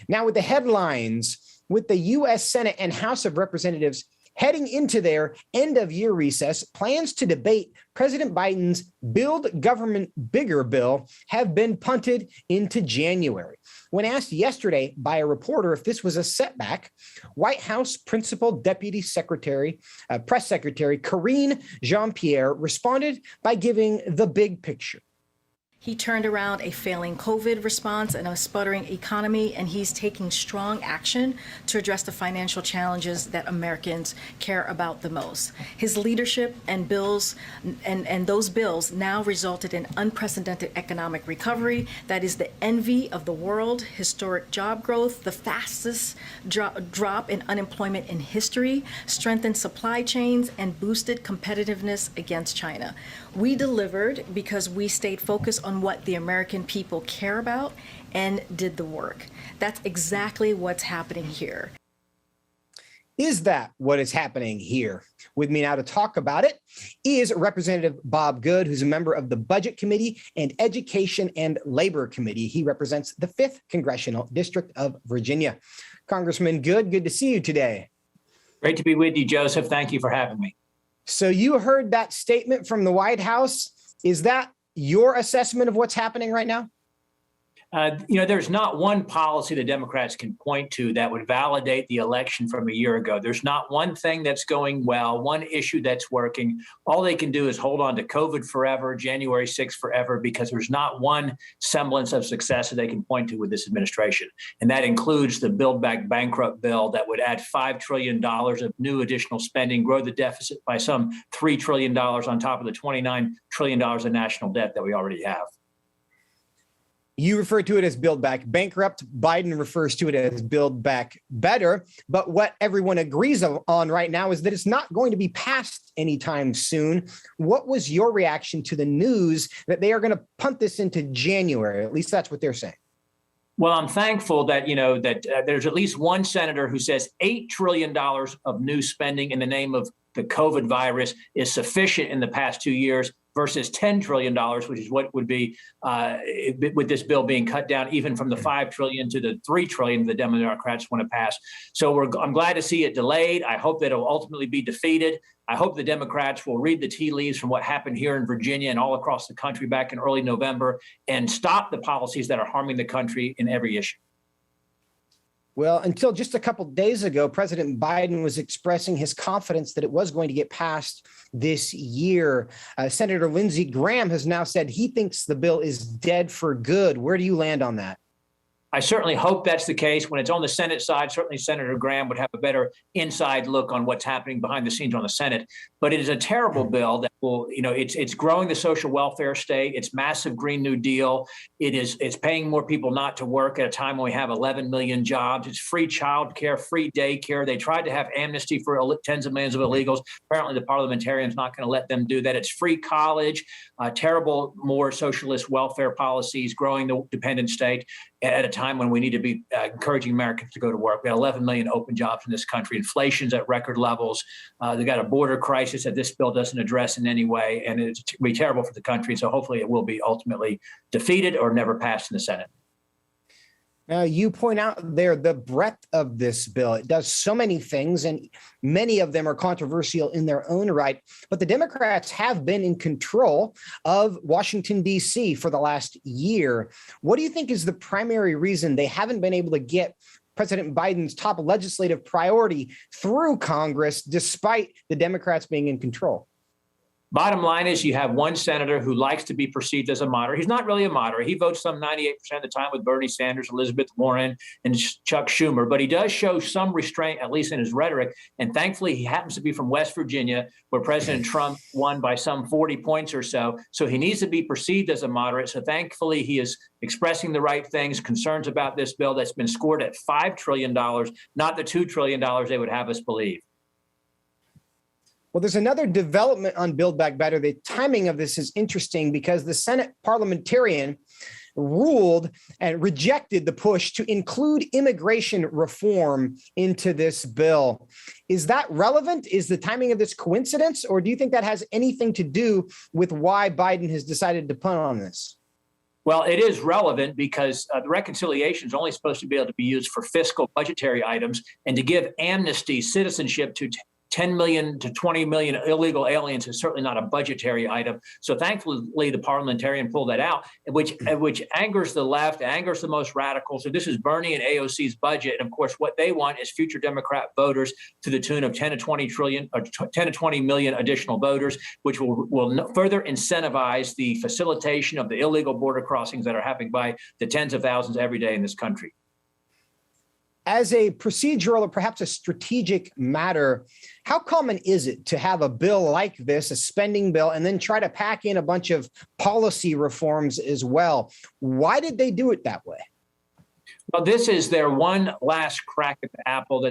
Now, with the headlines, with the U.S. Senate and House of Representatives heading into their end-of-year recess, plans to debate President Biden's Build Government Bigger bill have been punted into January. When asked yesterday by a reporter if this was a setback, White House Principal Deputy Secretary, Press Secretary Karine Jean-Pierre responded by giving the big picture. He turned around a failing COVID response and a sputtering economy, and he's taking strong action to address the financial challenges that Americans care about the most. His leadership and bills and those bills now resulted in unprecedented economic recovery that is the envy of the world, historic job growth, the fastest drop in unemployment in history, strengthened supply chains, and boosted competitiveness against China. We delivered because we stayed focused on what the American people care about and did the work. That's exactly what's happening here. Is that what is happening here? With me now to talk about it is Representative Bob Good, who's a member of the Budget Committee and Education and Labor Committee. He represents the 5th Congressional District of Virginia. Congressman Good, good to see you today. Great to be with you, Joseph. Thank you for having me. So you heard that statement from the White House. Is that your assessment of what's happening right now? There's not one policy the Democrats can point to that would validate the election from a year ago. There's not one thing that's going well, one issue that's working. All they can do is hold on to COVID forever, January 6th forever, because there's not one semblance of success that they can point to with this administration. And that includes the Build Back Bankrupt bill that would add $5 trillion of new additional spending, grow the deficit by some $3 trillion on top of the $29 trillion of national debt that we already have. You refer to it as Build Back Bankrupt. Biden refers to it as Build Back Better. But what everyone agrees on right now is that it's not going to be passed anytime soon. What was your reaction to the news that they are going to punt this into January? At least that's what they're saying. Well, I'm thankful that, there's at least one senator who says $8 trillion of new spending in the name of the COVID virus is sufficient in the past 2 years versus $10 trillion, which is what would be with this bill being cut down even from the $5 trillion to the $3 trillion the Democrats want to pass. So I'm glad to see it delayed. I hope that it will ultimately be defeated. I hope the Democrats will read the tea leaves from what happened here in Virginia and all across the country back in early November and stop the policies that are harming the country in every issue. Well, until just a couple of days ago, President Biden was expressing his confidence that it was going to get passed this year. Senator Lindsey Graham has now said he thinks the bill is dead for good. Where do you land on that? I certainly hope that's the case. When it's on the Senate side, certainly Senator Graham would have a better inside look on what's happening behind the scenes on the Senate. But it is a terrible bill that will, it's growing the social welfare state. It's massive Green New Deal. It's paying more people not to work at a time when we have 11 million jobs. It's free childcare, free daycare. They tried to have amnesty for tens of millions of illegals. Apparently, the parliamentarian is not going to let them do that. It's free college, terrible, more socialist welfare policies, growing the dependent state at a time when we need to be encouraging Americans to go to work. We have 11 million open jobs in this country. Inflation's at record levels. They've got a border crisis that this bill doesn't address in any way, and it's going to be terrible for the country. So hopefully it will be ultimately defeated or never passed in the Senate. Now, you point out there the breadth of this bill. It does so many things, and many of them are controversial in their own right. But the Democrats have been in control of Washington, D.C. for the last year. What do you think is the primary reason they haven't been able to get President Biden's top legislative priority through Congress, despite the Democrats being in control? Bottom line is you have one senator who likes to be perceived as a moderate. He's not really a moderate. He votes some 98% of the time with Bernie Sanders, Elizabeth Warren, and Chuck Schumer. But he does show some restraint, at least in his rhetoric. And thankfully, he happens to be from West Virginia, where President Trump won by some 40 points or so. So he needs to be perceived as a moderate. So thankfully, he is expressing the right things, concerns about this bill that's been scored at $5 trillion, not the $2 trillion they would have us believe. Well, there's another development on Build Back Better. The timing of this is interesting because the Senate Parliamentarian ruled and rejected the push to include immigration reform into this bill. Is that relevant? Is the timing of this coincidence, or do you think that has anything to do with why Biden has decided to punt on this? Well, it is relevant because the reconciliation is only supposed to be able to be used for fiscal budgetary items, and to give amnesty citizenship to 10 million to 20 million illegal aliens is certainly not a budgetary item. So thankfully, the parliamentarian pulled that out, which angers the left, angers the most radical. So this is Bernie and AOC's budget. And of course, what they want is future Democrat voters to the tune of 10 to 20 trillion or 10 to 20 million additional voters, which will further incentivize the facilitation of the illegal border crossings that are happening by the tens of thousands every day in this country. As a procedural or perhaps a strategic matter, how common is it to have a bill like this, a spending bill, and then try to pack in a bunch of policy reforms as well? Why did they do it that way? Well, this is their one last crack at the apple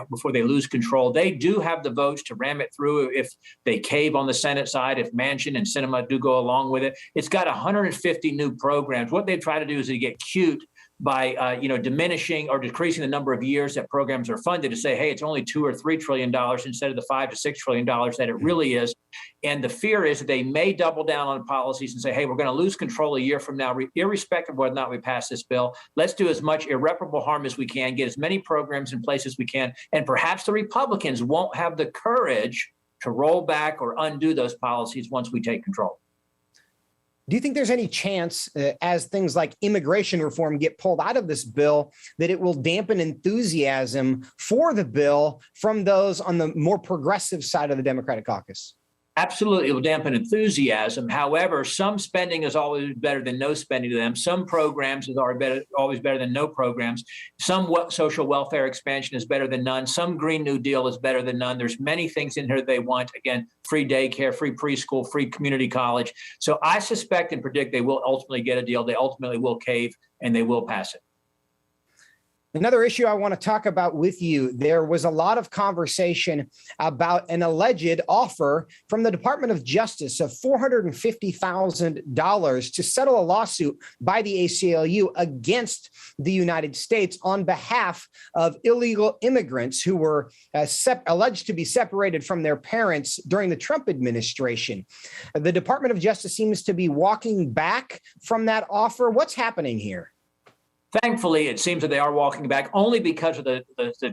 before they lose control. They do have the votes to ram it through if they cave on the Senate side, if Manchin and Sinema do go along with it. It's got 150 new programs. What they try to do is they get cute by diminishing or decreasing the number of years that programs are funded to say, hey, it's only $2 or $3 trillion instead of the $5 to $6 trillion that it really is. And the fear is that they may double down on policies and say, hey, we're going to lose control a year from now, irrespective of whether or not we pass this bill. Let's do as much irreparable harm as we can, get as many programs in place as we can. And perhaps the Republicans won't have the courage to roll back or undo those policies once we take control. Do you think there's any chance, as things like immigration reform get pulled out of this bill, that it will dampen enthusiasm for the bill from those on the more progressive side of the Democratic caucus? Absolutely, it will dampen enthusiasm. However, some spending is always better than no spending to them. Some programs is always better than no programs. Some social welfare expansion is better than none. Some Green New Deal is better than none. There's many things in here they want. Again, free daycare, free preschool, free community college. So I suspect and predict they will ultimately get a deal. They ultimately will cave and they will pass it. Another issue I want to talk about with you, there was a lot of conversation about an alleged offer from the Department of Justice of $450,000 to settle a lawsuit by the ACLU against the United States on behalf of illegal immigrants who were alleged to be separated from their parents during the Trump administration. The Department of Justice seems to be walking back from that offer. What's happening here? Thankfully, it seems that they are walking back only because of the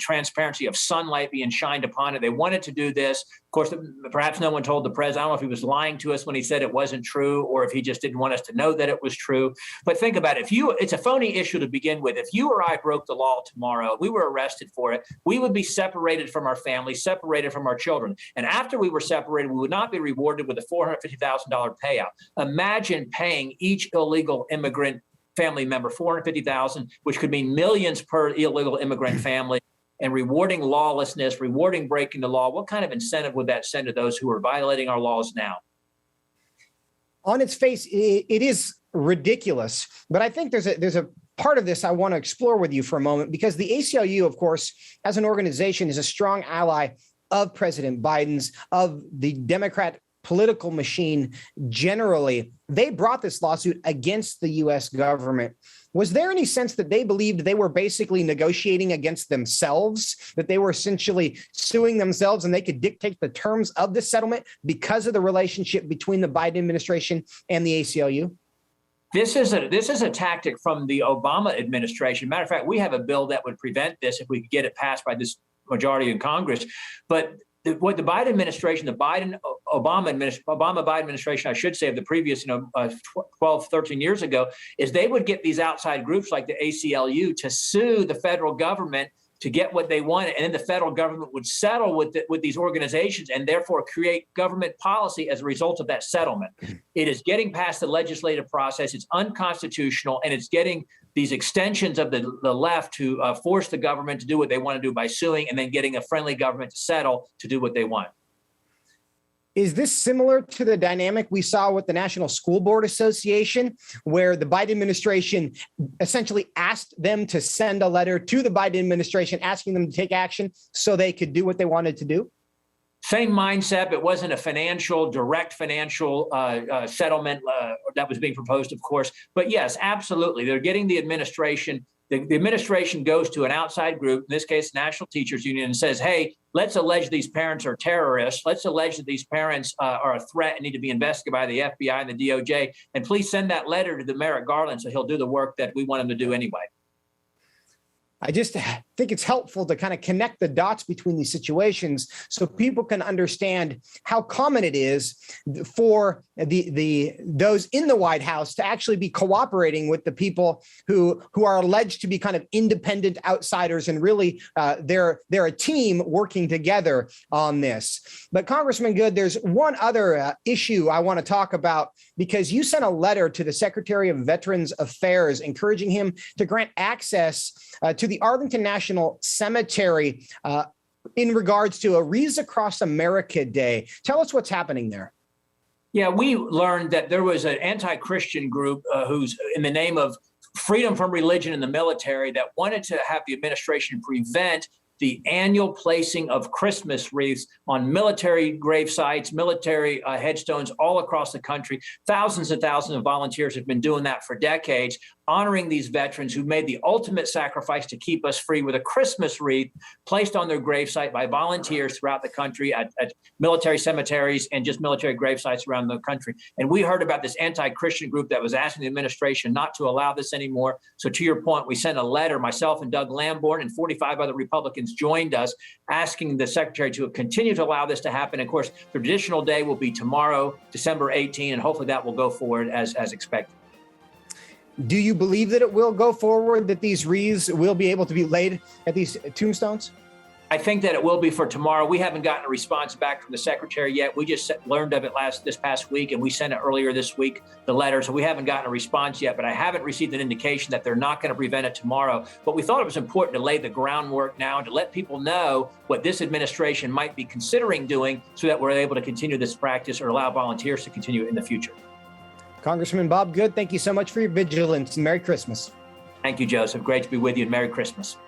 transparency of sunlight being shined upon it. They wanted to do this. Of course, perhaps no one told the president. I don't know if he was lying to us when he said it wasn't true or if he just didn't want us to know that it was true. But think about it. It's a phony issue to begin with. If you or I broke the law tomorrow, we were arrested for it, we would be separated from our family, separated from our children. And after we were separated, we would not be rewarded with a $450,000 payout. Imagine paying each illegal immigrant family member $450,000, which could mean millions per illegal immigrant family, and rewarding lawlessness, rewarding breaking the law. What kind of incentive would that send to those who are violating our laws now? On its face, it is ridiculous, but I think there's a part of this I want to explore with you for a moment, because the ACLU, of course, as an organization, is a strong ally of President Biden's, of the Democrat political machine generally. They brought this lawsuit against the U.S. government. Was there any sense that they believed they were basically negotiating against themselves, that they were essentially suing themselves and they could dictate the terms of the settlement because of the relationship between the Biden administration and the ACLU? This is a tactic from the Obama administration. Matter of fact, we have a bill that would prevent this if we could get it passed by this majority in Congress. But what the Biden administration, the Obama-Biden administration, I should say, of the previous 12, 13 years ago, is they would get these outside groups like the ACLU to sue the federal government to get what they wanted. And then the federal government would settle with these organizations and therefore create government policy as a result of that settlement. It is getting past the legislative process. It's unconstitutional, and it's getting these extensions of the left to force the government to do what they want to do by suing and then getting a friendly government to settle to do what they want. Is this similar to the dynamic we saw with the National School Board Association, where the Biden administration essentially asked them to send a letter to the Biden administration asking them to take action so they could do what they wanted to do? Same mindset. It wasn't a direct financial settlement that was being proposed, of course. But yes, absolutely. They're getting the administration, the administration goes to an outside group, in this case, National Teachers Union, and says, hey, let's allege these parents are terrorists. Let's allege that these parents are a threat and need to be investigated by the FBI and the DOJ. And please send that letter to the Merrick Garland so he'll do the work that we want him to do anyway. I just think it's helpful to kind of connect the dots between these situations so people can understand how common it is for those in the White House to actually be cooperating with the people who are alleged to be kind of independent outsiders, and really they're a team working together on this. But Congressman Good, there's one other issue I want to talk about, because you sent a letter to the Secretary of Veterans Affairs encouraging him to grant access to the Arlington National Cemetery in regards to a Wreaths Across America Day. Tell us what's happening there. Yeah, we learned that there was an anti-Christian group who's in the name of freedom from religion in the military that wanted to have the administration prevent the annual placing of Christmas wreaths on military grave sites, military headstones all across the country. Thousands and thousands of volunteers have been doing that for decades, honoring these veterans who made the ultimate sacrifice to keep us free, with a Christmas wreath placed on their gravesite by volunteers throughout the country at military cemeteries and just military grave sites around the country. And we heard about this anti-Christian group that was asking the administration not to allow this anymore. So to your point, we sent a letter, myself and Doug Lamborn and 45 other Republicans joined us, asking the secretary to continue to allow this to happen. Of course, the traditional day will be tomorrow, December 18, and hopefully that will go forward as expected. Do you believe that it will go forward, that these wreaths will be able to be laid at these tombstones? I think that it will be for tomorrow. We haven't gotten a response back from the secretary yet. We just learned of it this past week, and we sent it earlier this week, the letter. So we haven't gotten a response yet, but I haven't received an indication that they're not going to prevent it tomorrow. But we thought it was important to lay the groundwork now and to let people know what this administration might be considering doing so that we're able to continue this practice or allow volunteers to continue it in the future. Congressman Bob Good, thank you so much for your vigilance, and Merry Christmas. Thank you, Joseph. Great to be with you, and Merry Christmas.